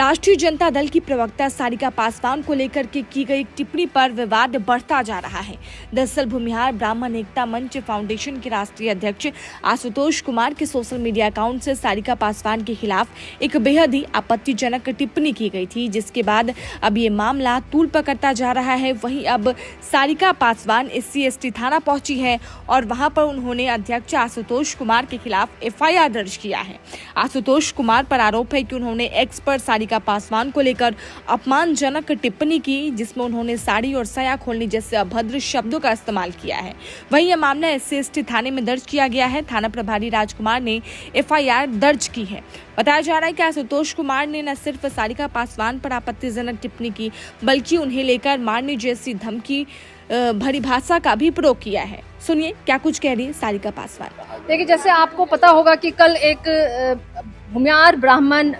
राष्ट्रीय जनता दल की प्रवक्ता सारिका पासवान को लेकर के की गई टिप्पणी पर विवाद बढ़ता जा रहा है। दरअसल भूमिहार ब्राह्मण एकता मंच फाउंडेशन के राष्ट्रीय अध्यक्ष आशुतोष कुमार के सोशल मीडिया अकाउंट से सारिका पासवान के खिलाफ एक बेहद ही आपत्तिजनक टिप्पणी की गई थी, जिसके बाद अब ये मामला तूल पकड़ता जा रहा है। वहीं अब सारिका पासवान SC/ST थाना पहुंची है और वहां पर उन्होंने अध्यक्ष आशुतोष कुमार के खिलाफ FIR दर्ज किया है। आशुतोष कुमार पर आरोप है कि उन्होंने एक्स पर सारिका पासवान को लेकर अपमानजनक टिप्पणी की, जिसमें उन्होंने साड़ी और साया खोलने जैसे अभद्र शब्दों का इस्तेमाल किया है। वहीं यह मामला SC/ST थाने में दर्ज किया गया है। थाना प्रभारी राजकुमार ने FIR दर्ज की है। बताया जा रहा है कि आशुतोष कुमार ने न सिर्फ सारिका पासवान पर आपत्तिजनक टिप्पणी की, बल्कि उन्हें लेकर मारने जैसी धमकी भरी भाषा का भी प्रयोग किया है। सुनिए क्या कुछ कह रही है सारिका पासवान। देखिए, जैसे आपको पता होगा कि कल एक भूमिहार ब्राह्मण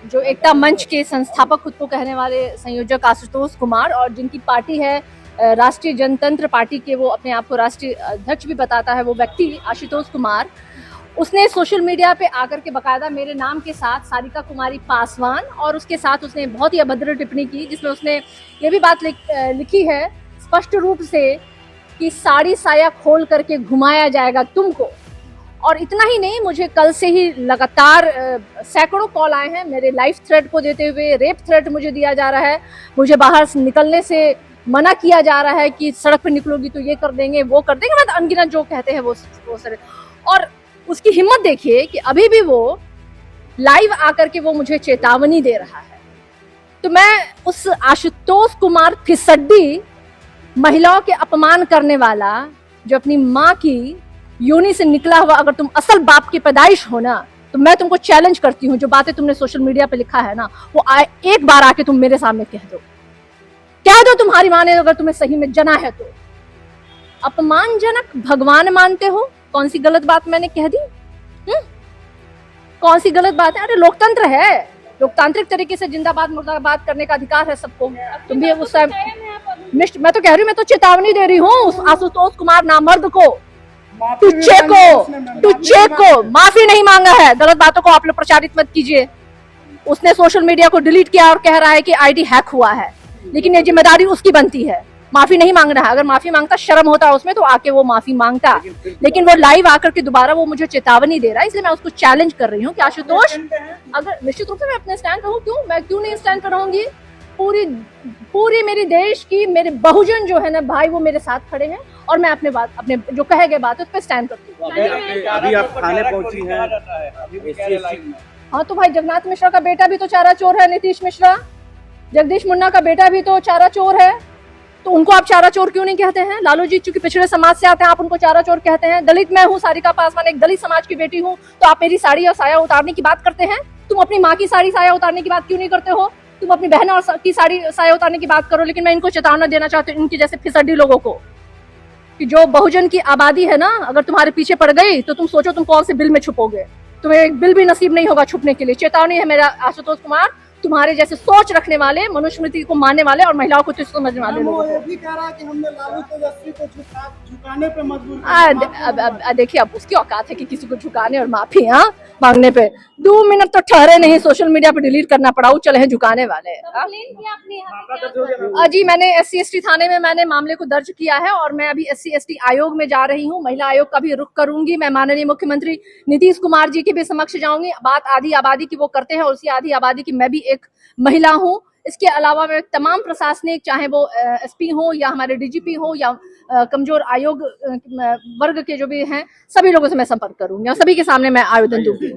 जो एकता मंच के संस्थापक खुद को कहने वाले संयोजक आशुतोष कुमार और जिनकी पार्टी है राष्ट्रीय जनतंत्र पार्टी के, वो अपने आप को राष्ट्रीय अध्यक्ष भी बताता है, वो व्यक्ति आशुतोष कुमार, उसने सोशल मीडिया पे आकर के बकायदा मेरे नाम के साथ सारिका कुमारी पासवान और उसके साथ उसने बहुत ही अभद्र टिप्पणी की, जिसमें उसने ये भी बात लिखी है स्पष्ट रूप से कि साड़ी साया खोल करके घुमाया जाएगा तुमको। और इतना ही नहीं, मुझे कल से ही लगातार सैकड़ों कॉल आए हैं मेरे लाइफ थ्रेट को देते हुए। रेप थ्रेट मुझे दिया जा रहा है, मुझे बाहर निकलने से मना किया जा रहा है कि सड़क पर निकलोगी तो ये कर देंगे वो कर देंगे, मतलब अनगिनत जो कहते हैं वो सर। और उसकी हिम्मत देखिए कि अभी भी वो लाइव आकर के वो मुझे चेतावनी दे रहा है। तो मैं उस आशुतोष कुमार फिसड्डी महिलाओं के अपमान करने वाला, जो अपनी माँ की योनि से निकला हुआ, अगर तुम असल बाप की पैदाइश हो ना, तो मैं तुमको चैलेंज करती हूँ, जो बातें तुमने सोशल मीडिया पे लिखा है ना, वो एक बार आके तुम मेरे सामने कह दो तुम्हारी माँ ने अगर तुम्हें सही में जना है तो। अपमानजनक भगवान मानते हो? कौन सी गलत बात मैंने कह दी? कौन सी गलत बात है? अरे लोकतंत्र है, लोकतांत्रिक तरीके से जिंदाबाद मुर्दाबाद करने का अधिकार है सबको। तुम भी उस टाइम मैं तो कह रही हूँ, मैं तो चेतावनी दे रही हूँ आशुतोष कुमार नामर्द को, तुच्छे को माफी नहीं मांगा है। गलत बातों को आप लोग प्रचारित मत कीजिए। उसने सोशल मीडिया को डिलीट किया और कह रहा है कि ID हैक हुआ है, लेकिन ये जिम्मेदारी उसकी बनती है, माफी नहीं मांग रहा है। अगर माफी मांगता, शर्म होता उसमें, तो आके वो माफी मांगता, लेकिन वो लाइव आकर के दोबारा वो मुझे चेतावनी दे रहा है। इसलिए मैं उसको चैलेंज कर रही हूँ कि आशुतोष, अगर निश्चित रूप से मैं अपने स्टैंड पर हूँ, मैं क्यों नहीं स्टैंड पर रहूंगी। पूरी मेरी देश की, मेरे बहुजन जो है ना भाई, वो मेरे साथ खड़े हैं और मैं अपने जो कहे गए बात है उस पर स्टैंड करती हूँ। अभी आप थाने पहुंची हैं। हाँ तो भाई, जगन्नाथ मिश्रा का बेटा भी तो चारा चोर है, नीतीश मिश्रा, जगदीश मुन्ना का बेटा भी तो चारा चोर है, तो उनको आप चारा चोर क्यों नहीं कहते हैं? लालू जी चूंकि पिछड़े समाज से आते हैं, आप उनको चारा चोर कहते हैं। दलित मैं हूँ, सारिका पासवान एक दलित समाज की बेटी हूँ, तो आप मेरी साड़ी और साया उतारने की बात करते हैं। तुम अपनी माँ की साड़ी साया उतारने की बात क्यों नहीं करते हो? तुम अपनी बहन और की साड़ी साया उतारने की बात करो। लेकिन मैं इनको चेतावनी देना चाहती हूँ, इनके जैसे फिसड्डी लोगों को, कि जो बहुजन की आबादी है ना, अगर तुम्हारे पीछे पड़ गई तो तुम सोचो तुम कौन से बिल में छुपोगे। तुम्हें एक बिल भी नसीब नहीं होगा छुपने के लिए। चेतावनी है मेरा आशुतोष कुमार, तुम्हारे जैसे सोच रखने वाले, मनुस्मृति को मानने वाले और महिलाओं को समझने वाले लोगों को। भी कह रहा है कि हमने लालू तेजस्वी को झुकाने पे मजबूर। देखिए, अब उसकी औकात है कि किसी को झुकाने और माफी मांगने पे। 2 मिनट तो ठहरे नहीं, सोशल मीडिया पे डिलीट करना पड़ा, चले हैं झुकाने वाले। जी, मैंने SC/ST थाने में मैंने मामले को दर्ज किया है और मैं अभी SC/ST आयोग में जा रही हूँ। महिला आयोग का भी रुख करूंगी। मैं माननीय मुख्यमंत्री नीतीश कुमार जी के भी समक्ष जाऊंगी। बात आधी आबादी की वो करते हैं और उसी आधी आबादी की मैं भी एक महिला हूँ। इसके अलावा मैं तमाम प्रशासनिक, चाहे वो SP हो या हमारे DGP हो या कमजोर आयोग वर्ग के जो भी हैं, सभी लोगों से मैं संपर्क करूंगी और सभी के सामने मैं आवेदन दूंगी।